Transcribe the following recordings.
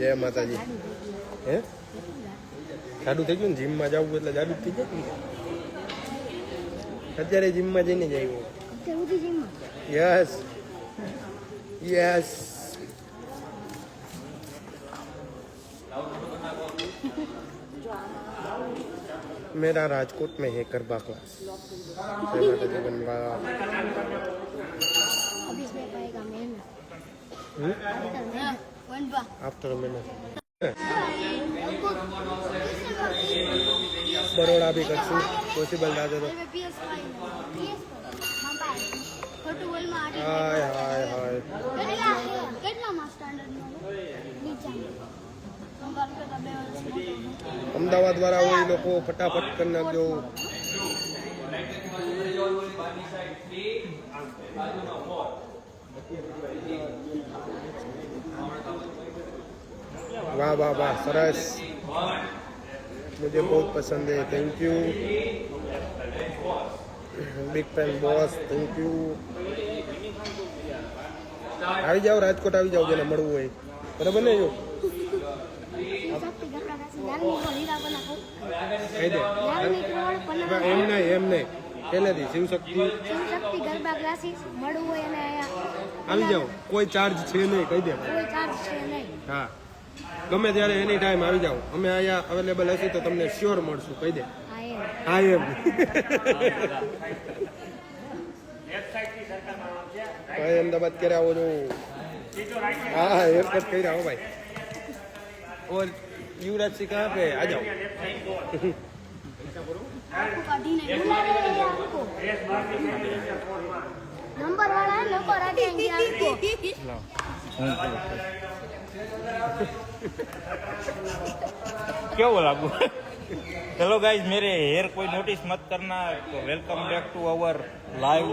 જય માતાજી. હે જાડું થઈ ગયું ને? જીમમાં જવું એટલે જાડું થઈ જાય. અત્યારે જીમમાં જઈને જ આવ્યો. Yes yes. मेरा राजकोट में है गरबा क्लास. आफ्टर मैंने बड़ोड़ा भी करશું પોસિબલ ના તો હાય હાય હાય. અમદાવાદ વાળા હોય લોકો ફટાફટ કરી નાખજો. वाह वाह वाह सरस. मुझे बहुत पसंद है. Thank you big fan boss. Thank you. આવી જાઓ રાજકોટ આવી જાઓ જેને મળવું હોય. બરાબર ને? જો એમ નહીં પહેલેથી શિવશક્તિ ગરબા ક્લાસીસ મળવું હોય અને આવી જાઓ. કોઈ ચાર્જ છે નહીં. કહી દે. કોઈ ચાર્જ છે નહીં. હા ગમે ત્યારે એની ટાઈમ આવી જાઓ. અમે અહીંયા અવેલેબલ હશે તો તમને શ્યોર મળશું. કહી દે. હા એમ. ભાઈ અમદાવાદ ક્યારે આવો છો? હા એરપોર્ટ કરી આવો ભાઈ. और युवराज सिंह कहाँ पे? आ जाओ. नंबर वाला है, नंबर आ देंगे आपको. क्या बोला आपको? चलो गाइज मेरे हेयर कोई नोटिस मत करना. तो welcome back to our live.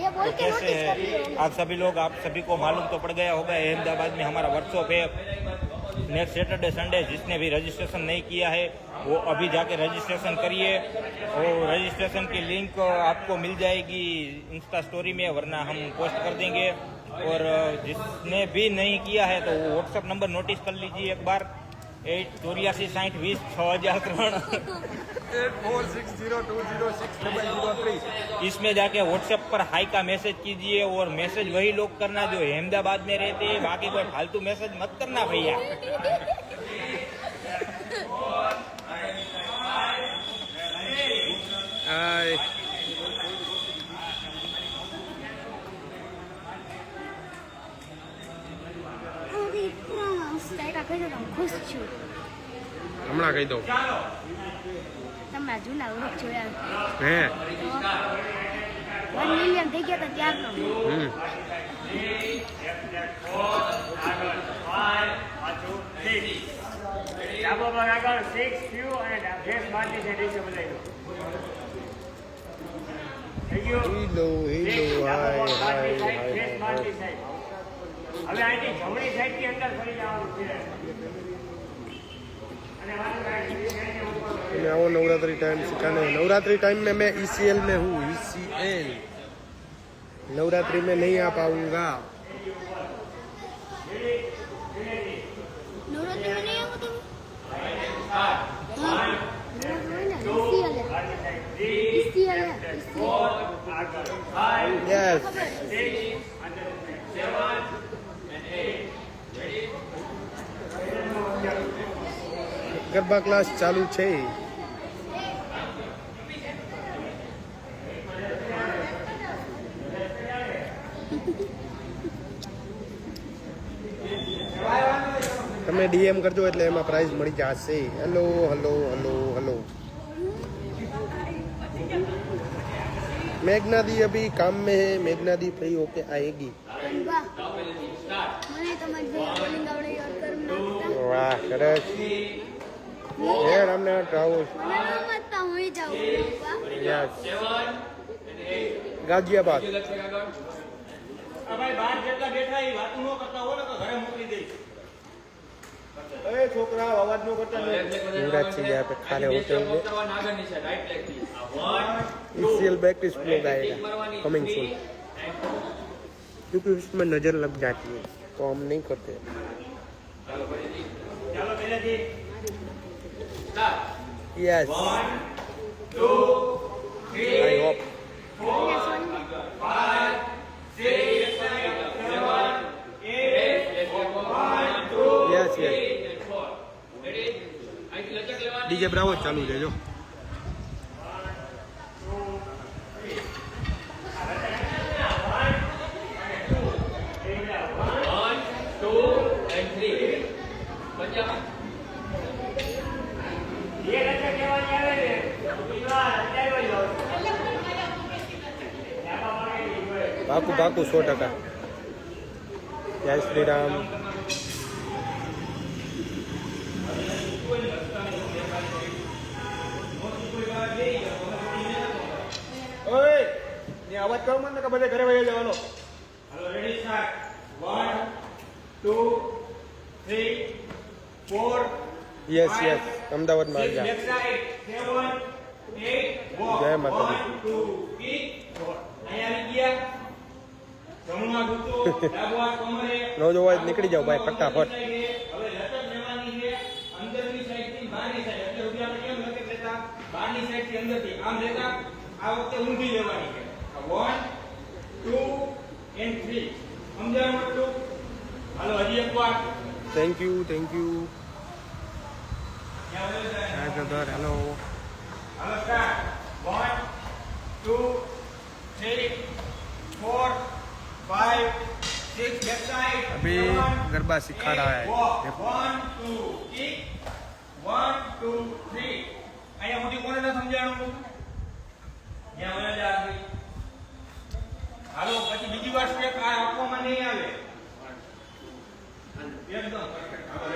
ये बोल के कैसे नोटिस कर है लियो. आप सभी लोग? आप सभी को मालूम तो पड़ गया होगा अहमदाबाद में हमारा वर्कशॉप है. नेक्स्ट सैटरडे संडे जिसने भी रजिस्ट्रेशन नहीं किया है वो अभी जाके रजिस्ट्रेशन करिए. और रजिस्ट्रेशन की लिंक आपको मिल जाएगी इंस्टा स्टोरी में, वरना हम पोस्ट कर देंगे. और जिसने भी नहीं किया है तो वो व्हाट्सअप नंबर नोटिस कर लीजिए एक बार. 84602064060003. इसमें जाके व्हाट्सएप पर हाई का मैसेज कीजिए. और मैसेज वही लोग करना जो अहमदाबाद में रहते हैं. बाकी कोई फालतू मैसेज मत करना भैया. हाय ખુશ છું. હમણાં કહી દઉં. તમારા જૂના વ્લોગ જોયા. હે 1 મિલિયન થઈ ગયા હતા ત્યારનો. હેલો હેલો હાય હાય હાય. હવે અહીંથી જમણી સાઈડ ની અંદર ફરી જવાનું છે. मैं वो नवरात्रि टाइम सिखाने. नवरात्रि टाइम में मैं ECL में हूँ. ECL नवरात्रि में नहीं आ पाऊंगा. નવરાત્રી માં નહીં આવો તમે? यस गरबा क्लास चालू છે. તમે DM કરજો એટલે એમાં પ્રાઇઝ મળી જશે. Hello hello hello hello. मेघना दी अभी काम में है. मेघना दी फ्री होके आएगी. મને તમારી ભાઈ બોલિંગ આવડે યાદ કરું નાખતા. વાહ સરસ. યાર અમને ટ્રાઉસ મને ન મતતા હોઈ જાઉં બાપા. યસ ગાજિયાબાદ. ભાઈ બહાર જેટલા બેઠા એ વાત ન કરતા હોય ને તો ઘરે મોકલી દઈશ. ए छोकरा आवाज नो करता युवराज सिंह यहाँ पे खा रहे होटल में. ECL बैक टू स्कूल आएगा कमिंग सून. क्योंकि उसमें नजर लग जाती है तो हम नहीं करते. Yes I hope yes yes DJ bravo જ ચાલુ છે જો પાકું પાકું 100%. જય શ્રી રામ. ઓય ને અવાજ કરો મને કે બધે ઘરે વહી જવાનો. હાલો રેડી સ્ટાર્ટ 1 2 3 4 યસ યસ અમદાવાદમાં આવી લેફ્ટ સાઈડ 7 8 વોક જય માતાજી. 1 2 કિક અહીંયા આવી ગયા જમણું હાથ ઊંચું ડાબું હાથ કમરે નો જોવા જ નીકળી જાવ ભાઈ ફટાફટ. હવે લટક લેવાની છે અંદરની સાઈડ થી બહારની સાઈડ એટલે ઉભી આપણે કેમ લટક લેતા બહારની સાઈડ થી અંદરથી આમ લેતા આ વખતે ઊંધી લેવાની છે 1 2 and 3 સમજાયું એટલું હાલો હજી એક વાર થેન્ક યુ થેન્ક યુ. ત્યાં વયો જાય હા બ્રધર હેલો. હાલો સ્ટાર્ટ 1 2 3 4 5 6 लेफ्ट साइड अभी गरबा सिखा रहा है. 1 2 kick 1 2 3 અહીંયા સુધી કોને ના સમજાણું જ્યાં વયો જાય આગળ હાલો પછી બીજી વાર સ્ટેપ આ આપવામાં નહીં આવે એકદમ પરફેક્ટ હાલો